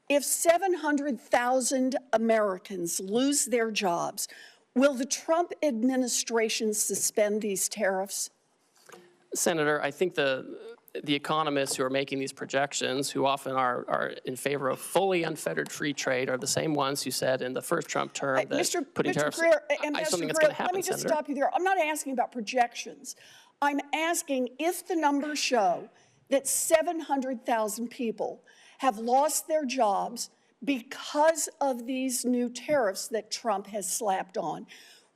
If 700,000 Americans lose their jobs, will the Trump administration suspend these tariffs? Senator, I think the economists who are making these projections, who often are in favor of fully unfettered free trade, are the same ones who said in the first Trump term that putting tariffs Greer, is something that's going to happen, let me just Senator. stop you there. I'm not asking about projections. I'm asking if the numbers show that 700,000 people have lost their jobs because of these new tariffs that Trump has slapped on.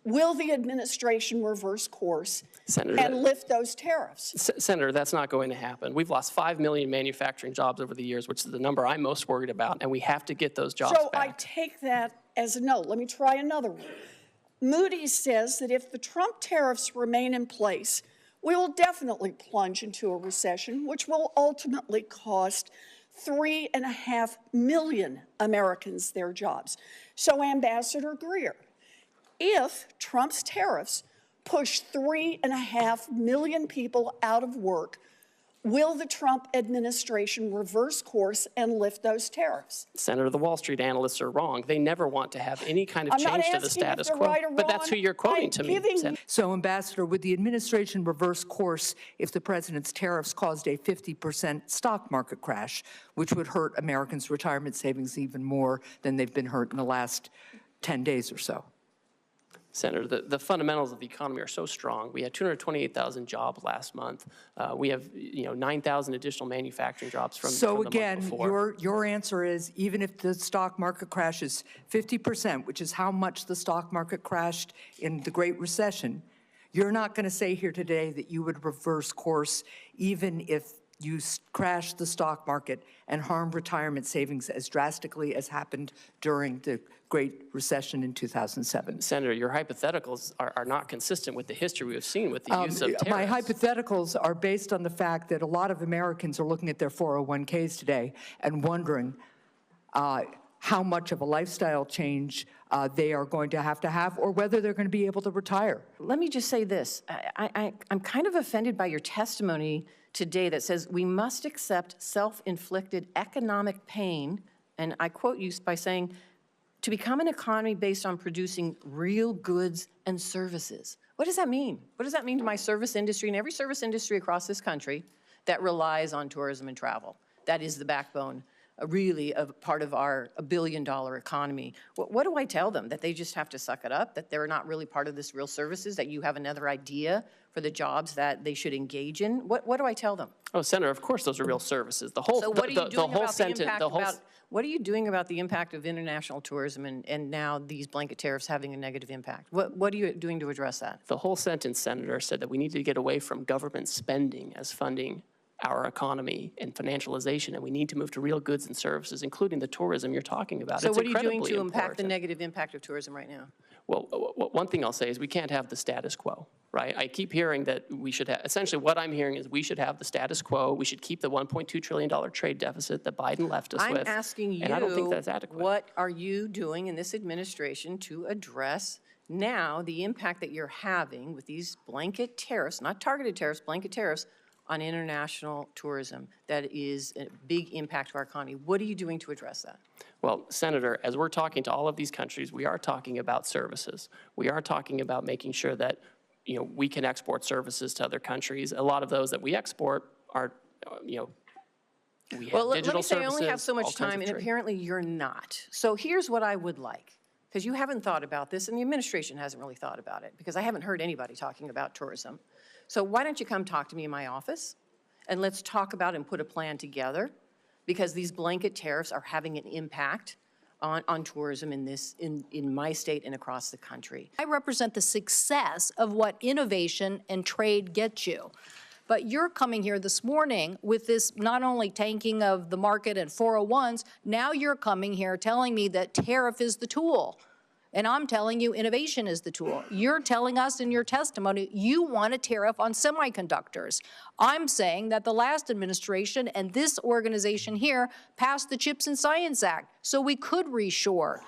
Will the administration reverse course and lift those tariffs? Senator, that's not going to happen. We've lost 5 million manufacturing jobs over the years, which is the number I'm most worried about, and we have to get those jobs back. So I take that as a no. Let me try another one. Moody's says that if the Trump tariffs remain in place, we will definitely plunge into a recession, which will ultimately cost 3.5 million Americans their jobs. So, Ambassador Greer, if Trump's tariffs push 3.5 million people out of work, will the Trump administration reverse course and lift those tariffs? Senator, the Wall Street analysts are wrong. They never want to have any kind of change to the status quo. Right or but wrong. that's who you're quoting to me. So, Ambassador, would the administration reverse course if the president's tariffs caused a 50% stock market crash, which would hurt Americans' retirement savings even more than they've been hurt in the last 10 days or so? Senator, the fundamentals of the economy are so strong. We had 228,000 jobs last month. We have 9,000 additional manufacturing jobs from the month before. Your answer is even if the stock market crashes 50%, which is how much the stock market crashed in the Great Recession, you're not going to say here today that you would reverse course even if you crash the stock market and harm retirement savings as drastically as happened during the Great Recession in 2007. Senator, your hypotheticals are not consistent with the history we have seen with the use of tariffs. My hypotheticals are based on the fact that a lot of Americans are looking at their 401ks today and wondering how much of a lifestyle change they are going to have or whether they're going to be able to retire. Let me just say this. I'm kind of offended by your testimony today that says we must accept self-inflicted economic pain, and I quote you by saying, to become an economy based on producing real goods and services. What does that mean? What does that mean to my service industry and every service industry across this country that relies on tourism and travel? That is the backbone, really, of part of our $1 billion economy. What do I tell them? That they just have to suck it up? That they're not really part of this real services? That you have another idea for the jobs that they should engage in? What do I tell them? Oh, Senator, of course those are real services. The whole, what are you doing about the impact of international tourism and now these blanket tariffs having a negative impact? What are you doing to address that? The whole sentence, Senator, said that we need to get away from government spending as funding our economy and financialization, and we need to move to real goods and services, including the tourism you're talking about. So what are you doing to impact the negative impact of tourism right now? Well, one thing I'll say is we can't have the status quo, right? I keep hearing that we should have, essentially what I'm hearing is we should have the status quo. We should keep the $1.2 trillion trade deficit that Biden left us with. I'm asking you, and I don't think that's adequate. What are you doing in this administration to address now the impact that you're having with these blanket tariffs, not targeted tariffs, blanket tariffs, on international tourism that is a big impact to our economy? What are you doing to address that? Well, Senator, as we're talking to all of these countries, we are talking about services. We are talking about making sure that we can export services to other countries. A lot of those that we export are, we have well, digital let me say services, I only have so much time, and apparently you're not. So here's what I would like, because you haven't thought about this, and the administration hasn't really thought about it, because I haven't heard anybody talking about tourism. So why don't you come talk to me in my office, and let's talk about and put a plan together, because these blanket tariffs are having an impact on tourism in my state and across the country. I represent the success of what innovation and trade gets you. But you're coming here this morning with this not only tanking of the market and 401s, now you're coming here telling me that tariff is the tool. And I'm telling you innovation is the tool. You're telling us in your testimony you want a tariff on semiconductors. I'm saying that the last administration and this organization here passed the Chips and Science Act so we could reshore.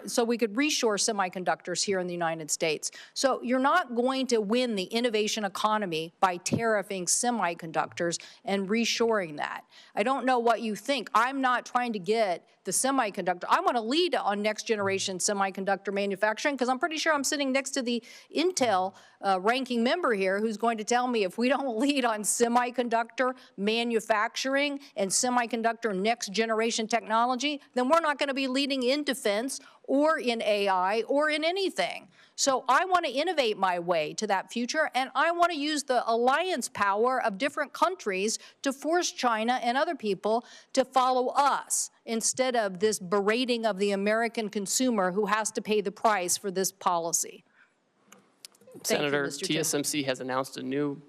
so we could reshore semiconductors here in the United States. So you're not going to win the innovation economy by tariffing semiconductors and reshoring that. I don't know what you think. I'm not trying to get the semiconductor. I want to lead on next generation semiconductor manufacturing because I'm pretty sure I'm sitting next to the Intel ranking member here who's going to tell me if we don't lead on semiconductor manufacturing and semiconductor next generation technology, then we're not going to be leading in defense or in AI or in anything. So I want to innovate my way to that future, and I want to use the alliance power of different countries to force China and other people to follow us instead of this berating of the American consumer who has to pay the price for this policy. Senator, Mr. Chairman. TSMC has announced a new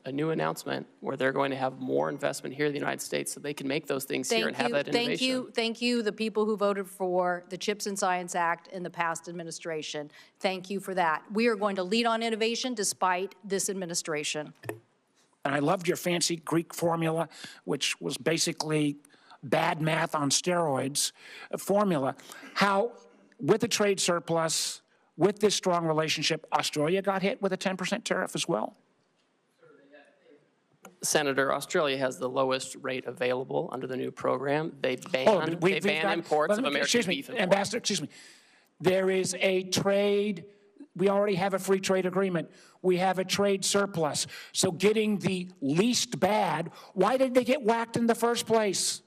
announcement where they're going to have more investment here in the United States so they can make those things here and have that innovation. Thank you, the people who voted for the CHIPS and Science Act in the past administration. Thank you for that. We are going to lead on innovation despite this administration. And I loved your fancy Greek formula, which was basically bad math on steroids formula. How, with the trade surplus, with this strong relationship, Australia got hit with a 10% tariff as well? Senator, Australia has the lowest rate available under the new program. They ban, imports of American beef and pork. Ambassador, excuse me. There is a trade, we already have a free trade agreement. We have a trade surplus. So getting the least bad, why did they get whacked in the first place?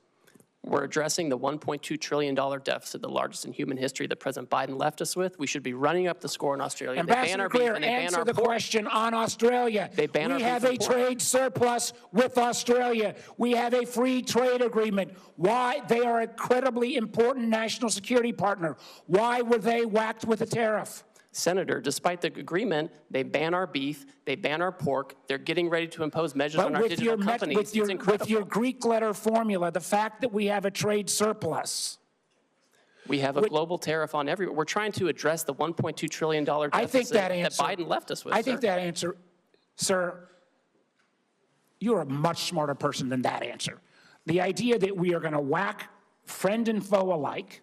We're addressing the $1.2 trillion deficit, the largest in human history that President Biden left us with. We should be running up the score in Australia. Ambassador Greer, answer the question on Australia. We have a trade surplus with Australia. We have a free trade agreement. Why? They are a incredibly important national security partner. Why were they whacked with a tariff? Senator, despite the agreement, they ban our beef, they ban our pork, they're getting ready to impose measures on our digital companies. With your Greek letter formula, the fact that we have a trade surplus. We have a global tariff on everyone. We're trying to address the $1.2 trillion deficit that Biden left us with. I think that answer, sir, you're a much smarter person than that answer. The idea that we are going to whack friend and foe alike,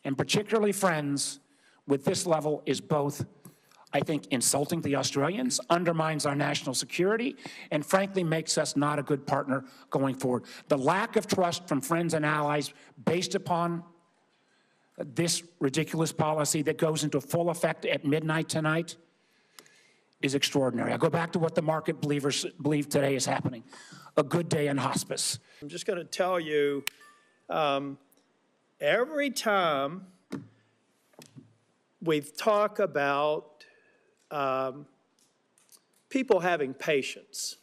and particularly friends, with this level is both, I think, insulting the Australians, undermines our national security, and frankly makes us not a good partner going forward. The lack of trust from friends and allies based upon this ridiculous policy that goes into full effect at midnight tonight is extraordinary. I'll go back to what the market believers believe today is happening. A good day in hospice. I'm just going to tell you, every time we talk about people having patience,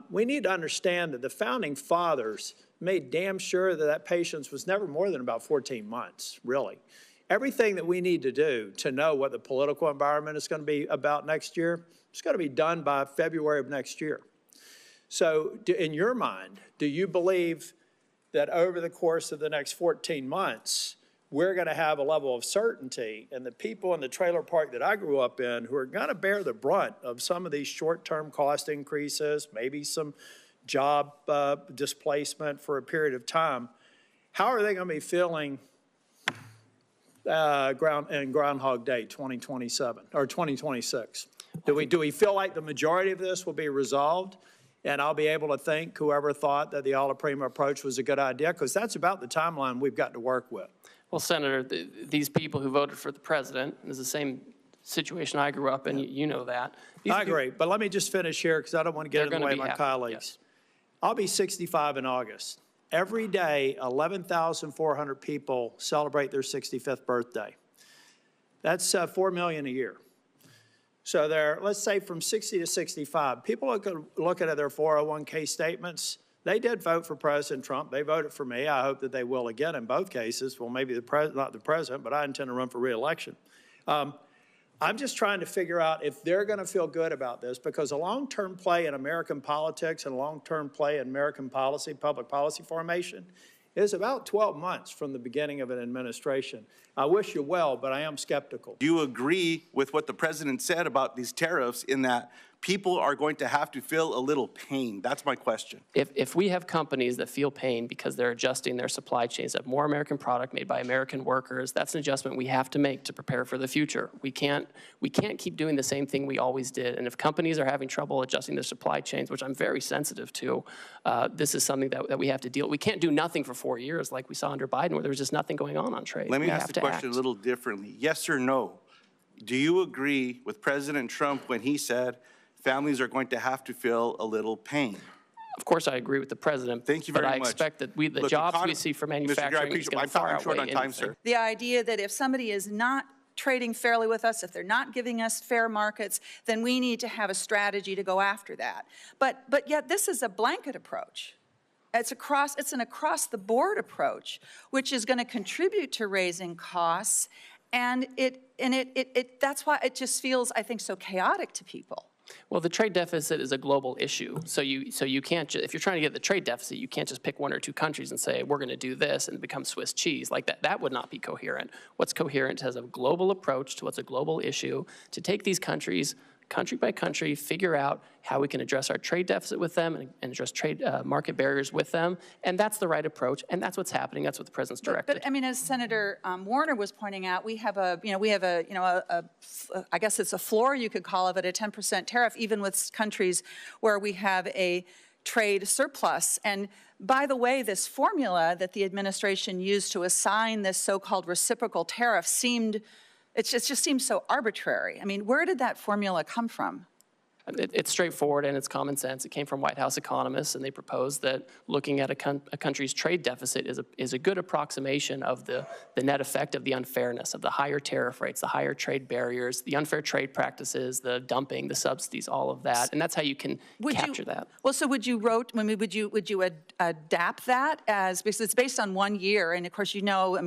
we need to understand that the founding fathers made damn sure that that patience was never more than about 14 months, really. Everything that we need to do to know what the political environment is going to be about next year, it's going to be done by February of next year. So in your mind, do you believe that over the course of the next 14 months, we're going to have a level of certainty, and the people in the trailer park that I grew up in who are going to bear the brunt of some of these short-term cost increases, maybe some job displacement for a period of time, how are they going to be feeling Groundhog Day 2027 or 2026? Do we feel like the majority of this will be resolved? And I'll be able to thank whoever thought that the alla prima approach was a good idea, because that's about the timeline we've got to work with. Well, Senator, these people who voted for the president, is the same situation I grew up in, you know that. I agree, but let me just finish here because I don't want to get in the way of my colleagues. Yes. I'll be 65 in August. Every day, 11,400 people celebrate their 65th birthday. That's 4 million a year. So there, let's say from 60 to 65, people look at their 401k statements. They did vote for President Trump. They voted for me. I hope that they will again in both cases. Well, maybe not the president, but I intend to run for re-election. I'm just trying to figure out if they're going to feel good about this, because a long-term play in American politics and a long-term play in American policy, public policy formation, is about 12 months from the beginning of an administration. I wish you well, but I am skeptical. Do you agree with what the president said about these tariffs in that people are going to have to feel a little pain? That's my question. If we have companies that feel pain because they're adjusting their supply chains, have more American product made by American workers, that's an adjustment we have to make to prepare for the future. We can't keep doing the same thing we always did. And if companies are having trouble adjusting their supply chains, which I'm very sensitive to, this is something that we have to deal with. We can't do nothing for 4 years like we saw under Biden, where there was just nothing going on trade. Let me We ask have the to question act. a little differently. Yes or no? Do you agree with President Trump when he said families are going to have to feel a little pain? Of course, I agree with the president. Thank you very much. But I expect that the Look, jobs we econ- see for Mr. Greer, I manufacturing is appreciate- going to far I'm short outweigh on time, anything. sir. The idea that if somebody is not trading fairly with us, if they're not giving us fair markets, then we need to have a strategy to go after that. But yet this is a blanket approach. It's an across-the-board approach, which is going to contribute to raising costs, and that's why it just feels, I think, so chaotic to people. Well, the trade deficit is a global issue. So you can't, if you're trying to get the trade deficit, you can't just pick one or two countries and say, we're going to do this and become Swiss cheese. Like that would not be coherent. What's coherent has a global approach to what's a global issue, to take these countries, country by country, figure out how we can address our trade deficit with them and address trade market barriers with them. And that's the right approach. And that's what's happening. That's what the president's directed. But I mean, as Senator Warner was pointing out, I guess it's a floor, you could call it, a 10% tariff, even with countries where we have a trade surplus. And by the way, this formula that the administration used to assign this so-called reciprocal tariff it just seems so arbitrary. I mean, where did that formula come from? It's straightforward and it's common sense. It came from White House economists, and they proposed that looking at a country's trade deficit is a good approximation of the net effect of the unfairness, of the higher tariff rates, the higher trade barriers, the unfair trade practices, the dumping, the subsidies, all of that. And that's how you can capture that. Well, so would you adapt that because it's based on 1 year, and of course,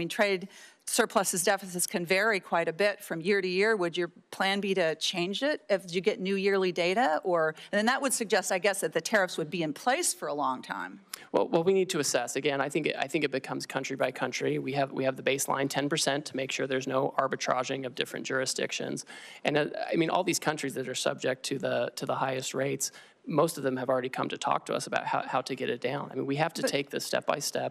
trade surpluses, deficits can vary quite a bit from year to year. Would your plan be to change it if you get new yearly data? And then that would suggest, I guess, that the tariffs would be in place for a long time. Well, we need to assess. Again, I think it becomes country by country. We have the baseline 10% to make sure there's no arbitraging of different jurisdictions. And all these countries that are subject to the highest rates, most of them have already come to talk to us about how to get it down. I mean, we have to take this step by step.